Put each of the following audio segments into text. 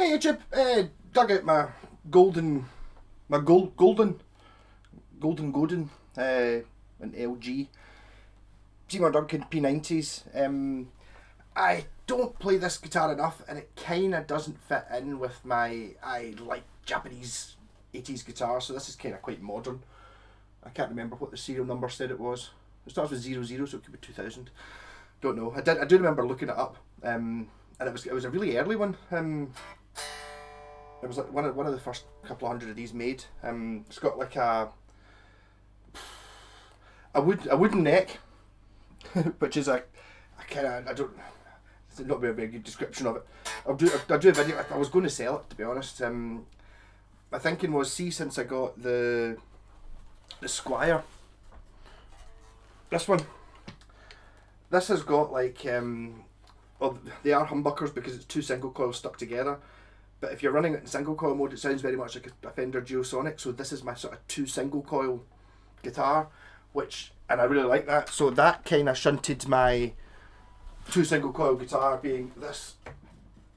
Hey YouTube, dug out my golden, godin, an LG Seymour Duncan P90s. I don't play this guitar enough, and it kind of doesn't fit in with I like Japanese 80s guitar, so this is kind of quite modern. I can't remember what the serial number said it was. It starts with 00, so it could be 2000. Don't know. I do remember looking it up, and it was a really early one. It was like one of the first couple of hundred of these made. It's got like a wooden neck, which is it's not a very good description of it. I'll do a video. I was going to sell it, to be honest. My thinking was, since I got the Squire, this has got like well, they are humbuckers because it's two single coils stuck together. But if you're running it in single coil mode, it sounds very much like a Fender Duosonic. So this is my sort of two single coil guitar, and I really like that. So that kind of shunted my two single coil guitar being this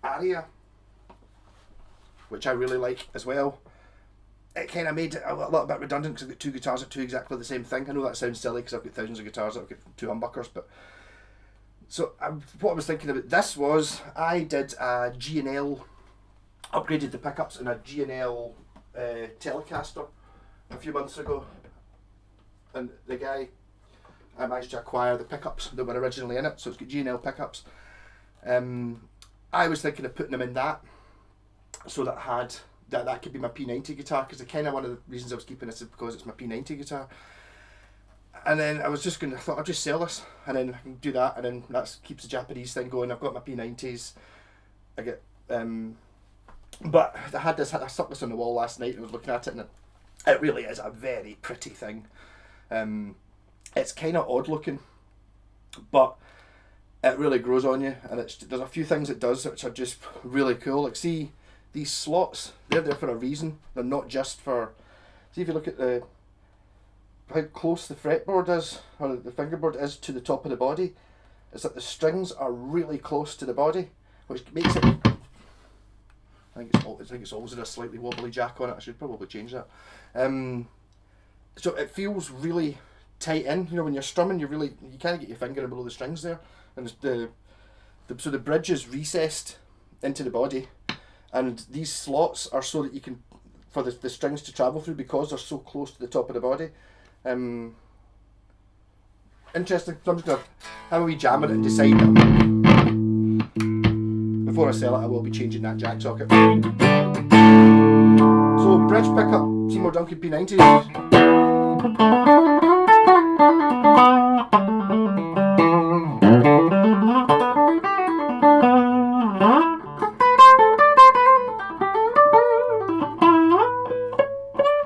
area, which I really like as well. It kind of made it a little bit redundant because I've got two guitars that do exactly the same thing. I know that sounds silly because I've got thousands of guitars that I've got two humbuckers, but so what I was thinking about this was I did a G&L, upgraded the pickups in a G&L Telecaster a few months ago, and the guy, I managed to acquire the pickups that were originally in it, so it's got G&L pickups. I was thinking of putting them in that, so that could be my P90 guitar, because one of the reasons I was keeping this is because it's my P90 guitar. And then I thought I'll just sell this, and then I can do that, and then that keeps the Japanese thing going. I've got my P90s. I get, but I stuck this on the wall last night and I was looking at it, and it really is a very pretty thing. It's kind of odd looking, but it really grows on you, and there's a few things it does which are just really cool. Like, see these slots, they're there for a reason. They're not just for, see if you look at how close the fretboard is, or the fingerboard is to the top of the body. It's like the strings are really close to the body, which makes it, I think it's always a slightly wobbly jack on it. I should probably change that. So it feels really tight in. You know, when you're strumming, you can't get your finger in below the strings there, and so the bridge is recessed into the body, and these slots are so that you can, for the strings to travel through, because they're so close to the top of the body. Interesting. So I'm just gonna have a wee jam on it and decide that before I sell it I will be changing that jack socket. So bridge pickup, Seymour Duncan P90s.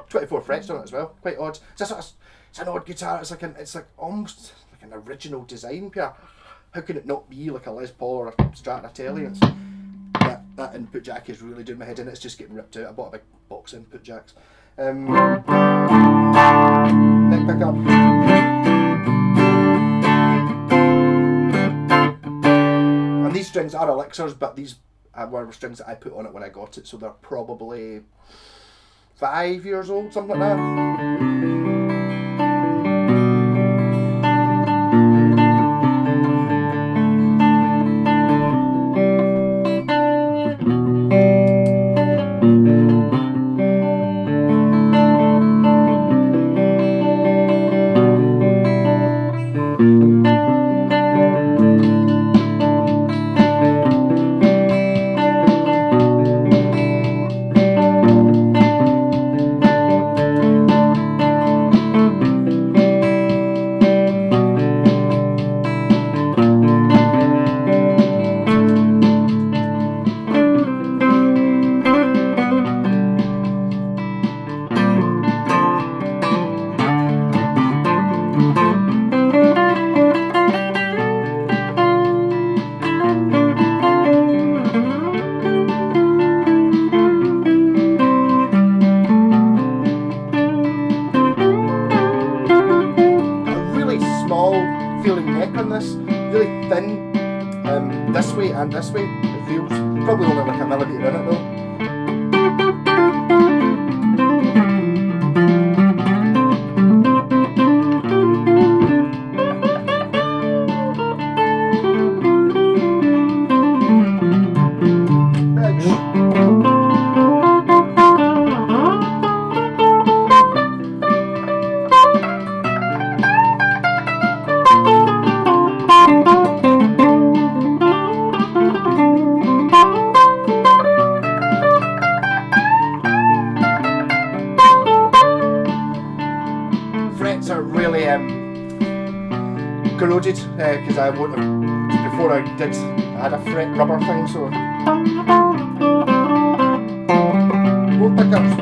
24 frets on it as well, quite odd. It's an odd guitar. It's like almost like an original design, Pierre. How can it not be like a Les Paul or a Strat That input jack is really doing my head in. It's just getting ripped out. I bought a big box of input jacks. Neck pickup. And these strings are elixirs, but these were strings that I put on it when I got it, so they're probably 5 years old, something like that. Feeling neck on this, really thin, this way and this way. it feels. Probably only like a millimetre in it though. Frets are really corroded because I won't have, before I did, I had a fret rubber thing, so both pickups.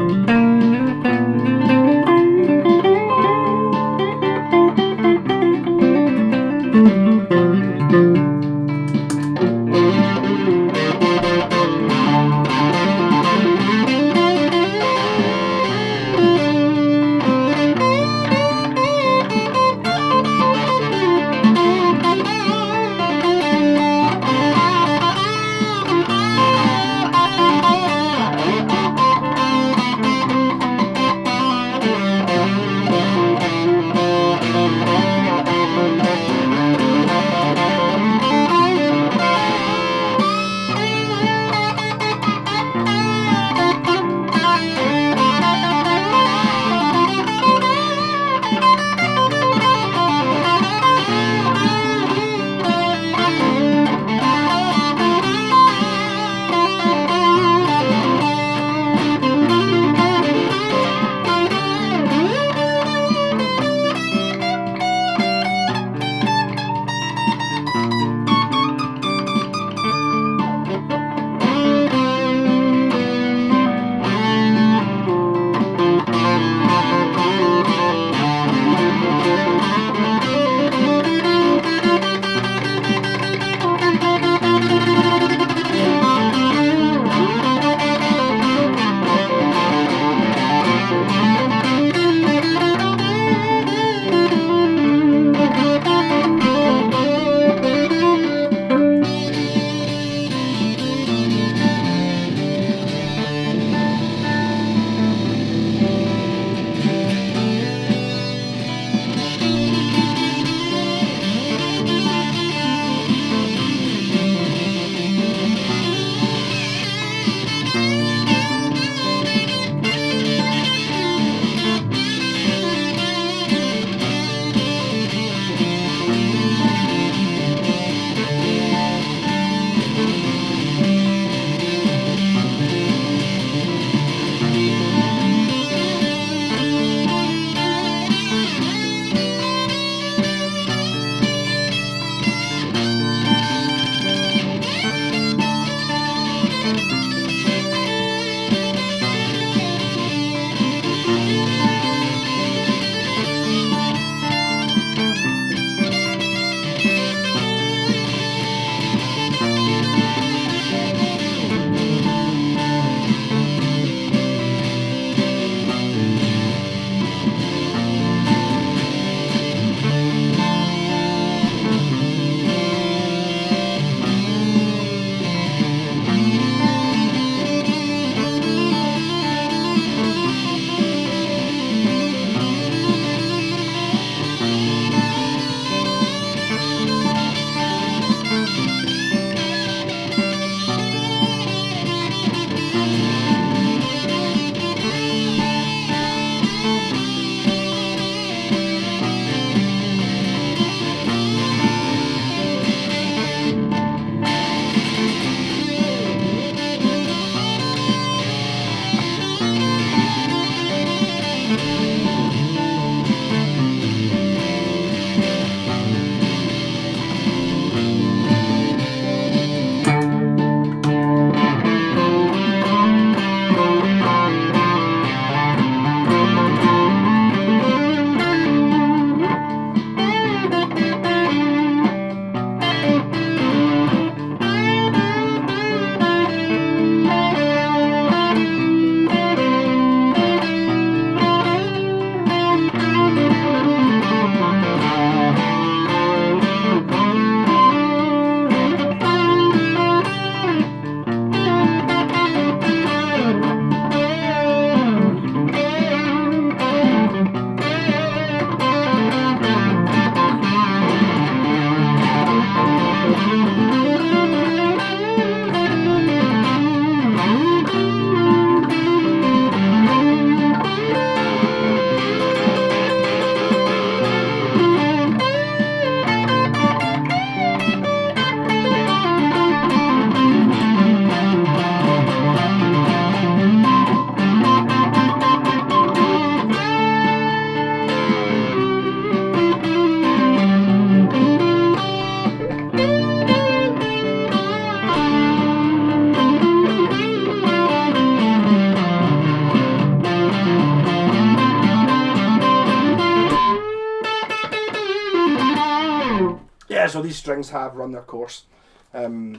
So these strings have run their course. Yeah,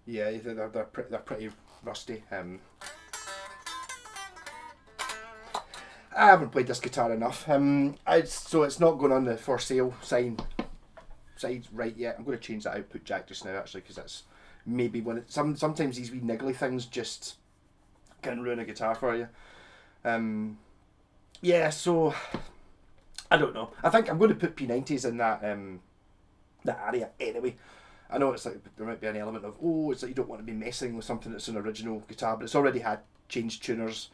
they're pretty rusty. I haven't played this guitar enough. So it's not going on the for sale side right yet. I'm going to change that output jack just now actually, because that's maybe when sometimes these wee niggly things just can ruin a guitar for you. Yeah, so I don't know. I think I'm going to put P90s in that area anyway. I know it's like there might be an element of it's like you don't want to be messing with something that's an original guitar, but it's already had changed tuners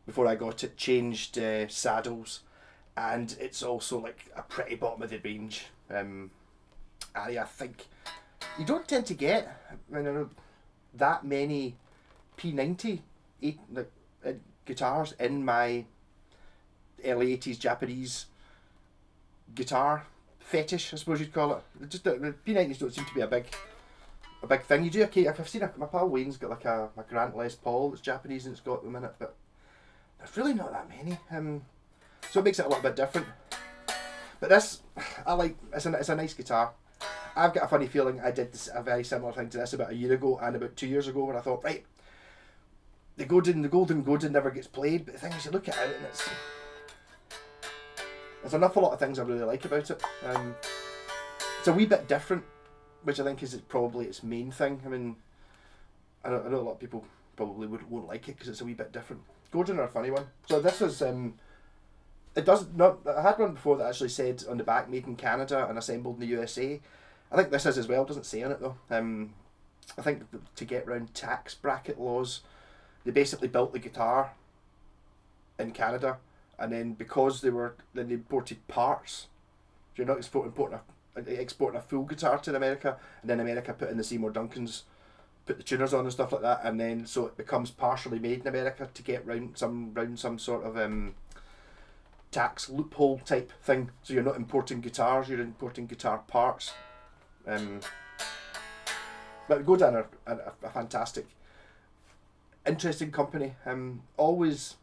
before I got it, changed saddles, and it's also like a pretty bottom of the range area. I think you don't tend to get that many P90 guitars in my early 80s Japanese guitar fetish, I suppose you'd call it. Just the P90s don't seem to be a big thing. You do okay. I've seen my pal Wayne's got like a Grant Les Paul that's Japanese and it's got them in it, but there's really not that many. So it makes it a little bit different. But this, I like. It's a nice guitar. I've got a funny feeling I did a very similar thing to this about a year ago and about 2 years ago, where I thought, right, the golden godin never gets played, but the thing is, you look at it and there's an awful lot of things I really like about it. It's a wee bit different, which I think is probably its main thing. I mean, I know a lot of people probably won't like it because it's a wee bit different. Godin are a funny one. So this was it does not. I had one before that actually said on the back made in Canada and assembled in the USA. I think this is as well. It doesn't say on it though. I think to get around tax bracket laws, they basically built the guitar in Canada, and then because they imported parts, so you're not exporting a full guitar to America, and then America put in the Seymour Duncans, put the tuners on and stuff like that, and then so it becomes partially made in America to get round some sort of tax loophole type thing. So you're not importing guitars, you're importing guitar parts. But Godin are a fantastic, interesting company. Always,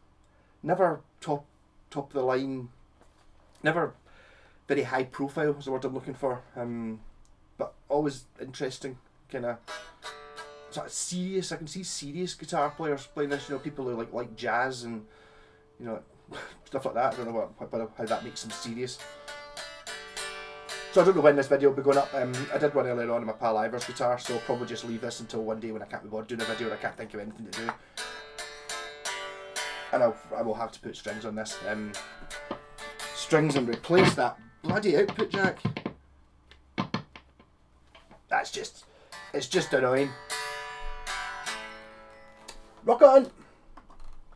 never top of the line, never very high profile is the word I'm looking for. But always interesting, kind of sort of serious. I can see serious guitar players playing this. People who like jazz and stuff like that. I don't know how that makes them serious. So I don't know when this video will be going up. I did one earlier on my pal Ivor's guitar, so I'll probably just leave this until one day when I can't be bothered doing a video and I can't think of anything to do. And I will have to put strings on this. Strings and replace that bloody output jack. It's just annoying. Rock on!